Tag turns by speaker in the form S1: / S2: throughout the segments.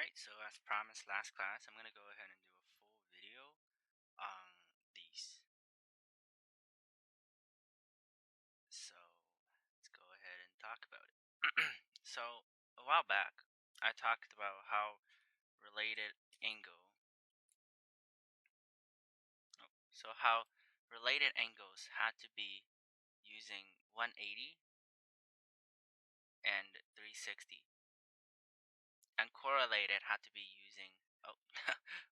S1: Alright, so as promised last class, I'm going to go ahead and do a full video on these. So let's go ahead and talk about it. So a while back, I talked about how related angle, how related angles had to be using 180 and 360. And correlated had to be using, oh,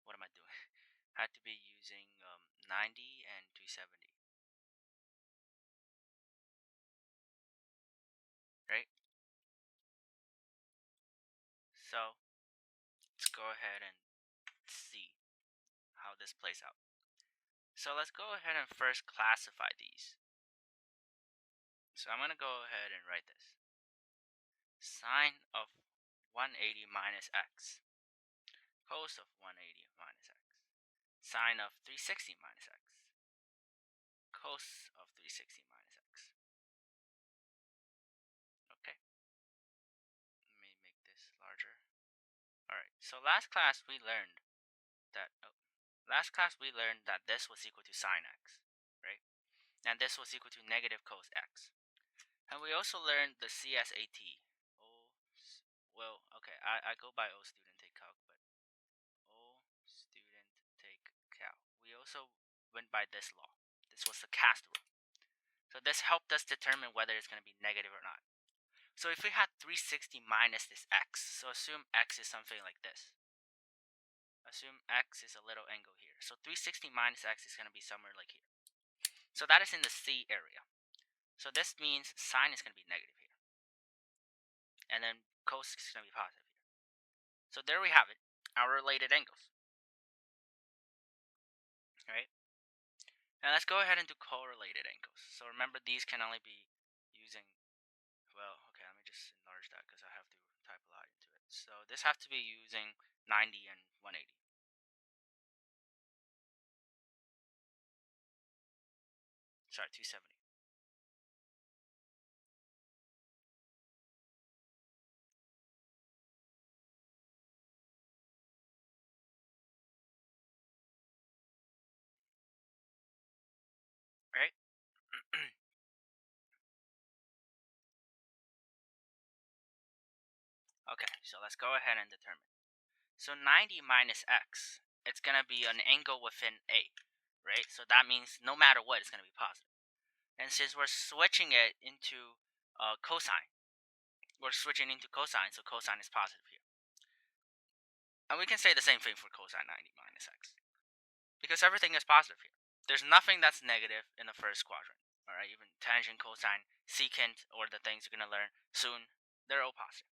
S1: what am I doing? Had to be using 90 and 270, right? So let's go ahead and see how this plays out. So let's go ahead and first classify these. So I'm going to go ahead and write this. Sine of 180 minus x. Cos of 180 minus x. Sine of 360 minus x. Cos of 360 minus x. Okay. Let me make this larger. Alright, so last class we learned that this was equal to sine x, right? And this was equal to negative cos x. And we also learned the CSAT. Well, okay, I go by O student take calc, but O student take calc. We also went by this law. This was the cast rule. So this helped us determine whether it's going to be negative or not. So if we had 360 minus this x, so assume x is something like this. Assume x is a little angle here. So 360 minus x is going to be somewhere like here. So that is in the C area. So this means sine is going to be negative here. And then cos is going to be positive here. So there we have it, our related angles. Right? Now let's go ahead and do correlated angles. So remember, these can only be using, well, okay, let me just enlarge that because I have to type a lot into it. So this has to be using 90 and 180. Sorry, 270. Right? Okay, so let's go ahead and determine. So 90 minus x, it's going to be an angle within A, right? So that means no matter what, it's going to be positive. And since we're switching it into cosine, so cosine is positive here. And we can say the same thing for cosine 90 minus x, because everything is positive here. There's nothing that's negative in the first quadrant. All right, even tangent, cosine, secant, or the things you're going to learn soon, they're all positive.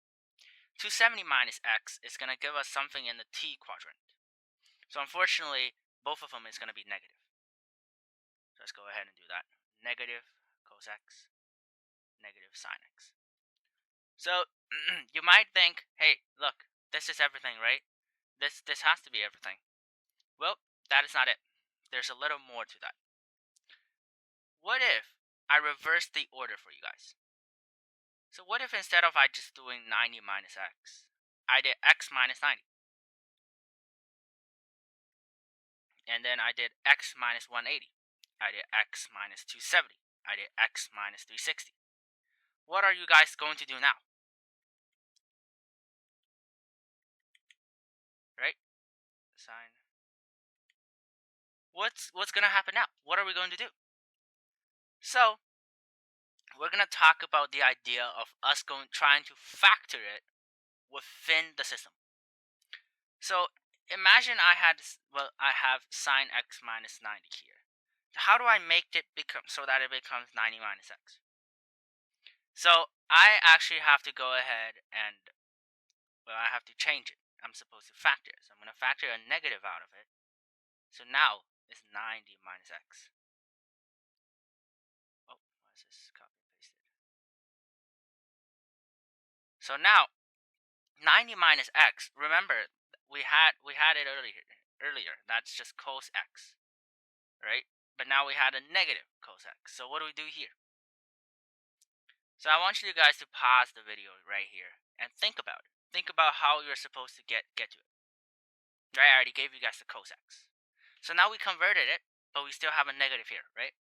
S1: 270 minus x is going to give us something in the t quadrant. So unfortunately, both of them is going to be negative. So let's go ahead and do that. Negative cos x, negative sine x. So you might think, hey, look, this is everything, right? This has to be everything. Well, that is not it. There's a little more to that. What if I reverse the order for you guys? So what if instead of I just doing 90 minus x, I did x minus 90? And then I did x minus 180. I did x minus 270. I did x minus 360. What are you guys going to do now? Right? Sine. What's going to happen now? What are we going to do? So we're going to talk about the idea of us trying to factor it within the system. So imagine I have sine x minus 90 here. How do I make it become so that it becomes 90 minus x? So I actually have to go ahead and, well, I have to change it. I'm supposed to factor it. So I'm going to factor a negative out of it. So now it's 90 minus x. Oh, why is this copy and pasted? So now 90 minus x. Remember, we had it earlier. That's just cos x, right? But now we had a negative cos x. So what do we do here? So I want you guys to pause the video right here and think about it. think about how you're supposed to get to it. Right? I already gave you guys the cos x. So now we converted it, but we still have a negative here, right?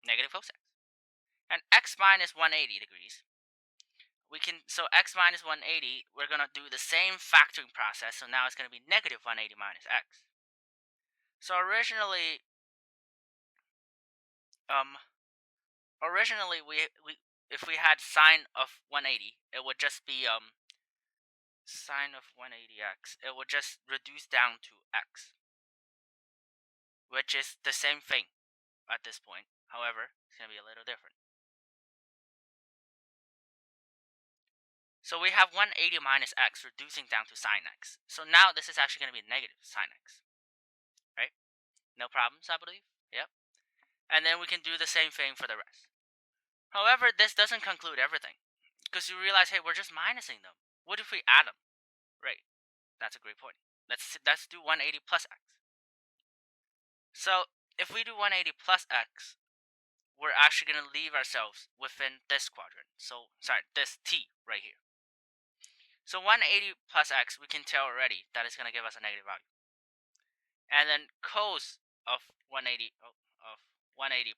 S1: Negative cos x. And x minus 180 degrees. So x minus 180, we're going to do the same factoring process. So now it's going to be negative 180 minus x. So originally we if we had sine of 180, it would just be sine of 180x. It would just reduce down to x, which is the same thing at this point. However, it's going to be a little different. So we have 180 minus x reducing down to sine x. So now this is actually going to be negative sine x. Right? No problems, I believe. Yep. And then we can do the same thing for the rest. However, this doesn't conclude everything. Because you realize, hey, we're just minusing them. What if we add them? Right. That's a great point. Let's do 180 plus x. So if we do 180 plus x, we're actually going to leave ourselves within this quadrant. So, sorry, this t right here. So 180 plus x, we can tell already that it's going to give us a negative value. And then cos of 180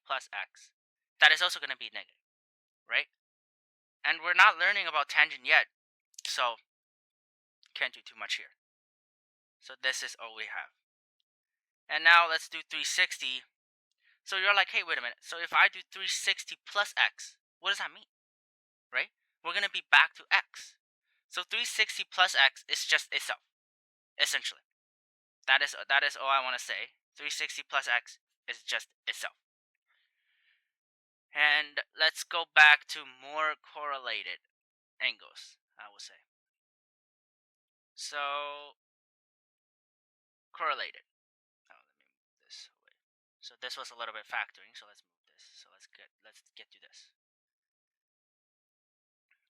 S1: plus x, that is also going to be negative, right? And we're not learning about tangent yet, so can't do too much here. So this is all we have. And now let's do 360. So you're like, hey, wait a minute. So if I do 360 plus x, what does that mean? Right? We're going to be back to x. So 360 plus x is just itself, essentially. That is all I want to say. 360 plus x is just itself. And let's go back to more correlated angles, I will say. So, correlated. Oh, let me move this away. So this was a little bit factoring, so let's move this. So let's get to this.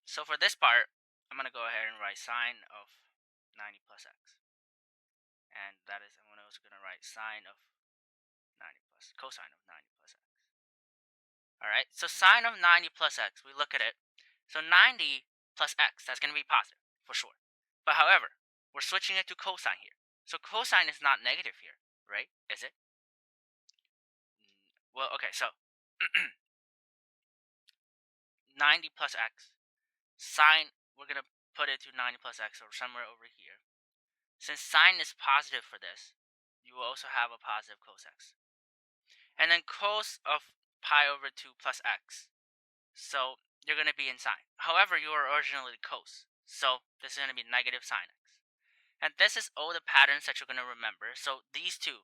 S1: So for this part, I'm going to go ahead and write sine of 90 plus x. And that is, I'm also going to write sine of 90 plus, cosine of 90 plus x. Alright, so sine of 90 plus x, we look at it. So 90 plus x, that's going to be positive, for sure. But however, we're switching it to cosine here. So cosine is not negative here, right? Is it? Well, okay, so 90 plus x. Sine, we're going to put it to 90 plus x, or somewhere over here. Since sine is positive for this, you will also have a positive cos x. And then cos of pi over 2 plus x. So you're going to be in sine. However, you were originally cos. So this is going to be negative sine x. And this is all the patterns that you're going to remember. So these two,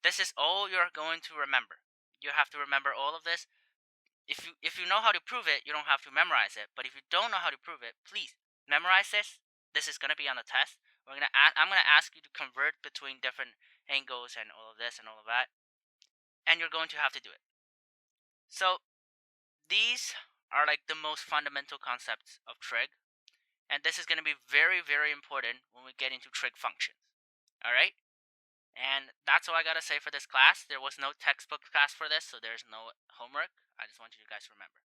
S1: this is all you're going to remember. You have to remember all of this. If you know how to prove it, you don't have to memorize it. But if you don't know how to prove it, please memorize this. This is going to be on the test. I'm going to ask you to convert between different angles and all of this and all of that. And you're going to have to do it. So these are like the most fundamental concepts of trig. And this is going to be very, very important when we get into trig functions. Alright? And that's all I got to say for this class. There was no textbook class for this, so there's no homework. I just want you guys to remember.